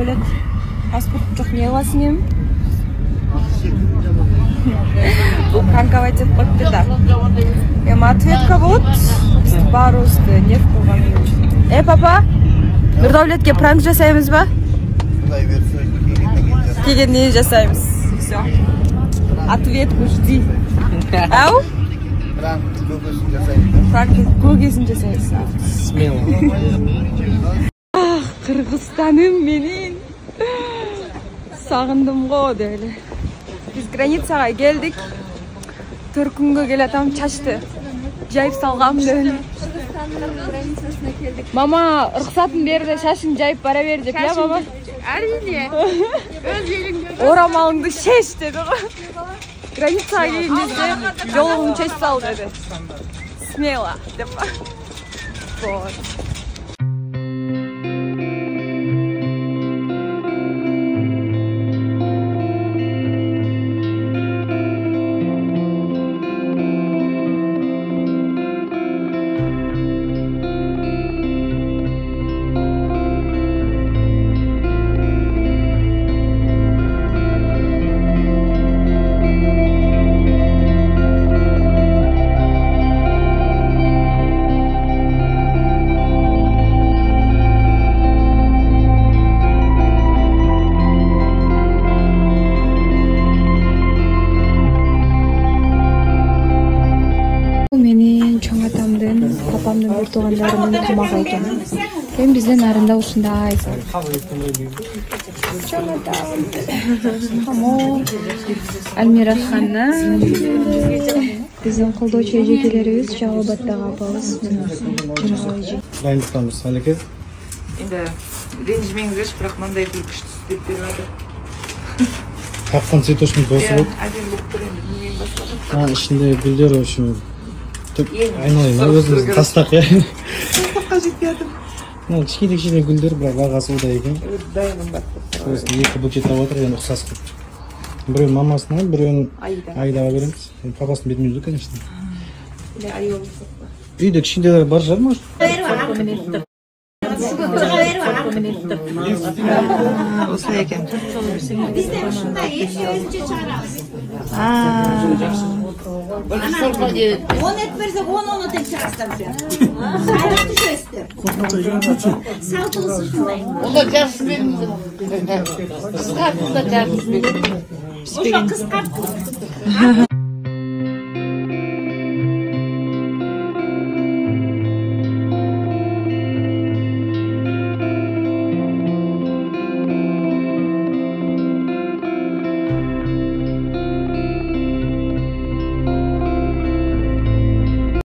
Devlet pasport çok niye vasıyım? Bu kanka vacip baktılar. Ответка вот барусты нет болған. Папа, Нұрдәулетке пранк жасаймыз ба? Келгеннен жасаймыз. Все. Ответку жди. Ау? Пранк көгесін жасаймыз. Смело. Қырғызстаным менен. Сағындым ғой дейлі. Biz границаға келдік. 4 күнге келатам чашты. Жайып салғам дейлі. Мама, рұқсатын берді, шашын жайып бара бер деп, я мама? Әрине. Өз еліңде. Орамалыңды шеш деді ғой. Границаға келген кезде жолыңды шеш сал деді. Смело деп. Вот. Менин чоң атамдын, папамдын бир туугандарынын тамагы экен. Эми биздин нарында ушундай. Чоң атам. Хамо. Альмира ханна. Биздин колдоочу эжекелерибиз Жалалбаддагы апабыз. Дайындыктамыз, алеке. Енді ренжімеңіздерші, бірақ мынандай бір күшті істеп бермеді. Тапқан цветочный досы болды. Әдем болып тұр енді, немен бастады? Ішінде гүлдер үшін. Айналайын, өзіміздің тастақ, я. Тастаққа жетпедім. Кішкене гүлдер, бірақ бағасы ода екен. Дайыным баттып. Екі букет алып отыр, енді ұқсас қып. Біреуін мамасына, біреуін Айдаға береміз. Папасын бетін үйді, конечно. Үйде кішкенделер бар жар, может? Осылай екен. Бізде шында өзінше шығарамыз. Он етперсек, оны тек шығастар жүр. Сайрық түшесті. Салтылысы шындай. Ода жарсы беріңіз. Қысқартында жарсы беріңіз. Оша қысқартты.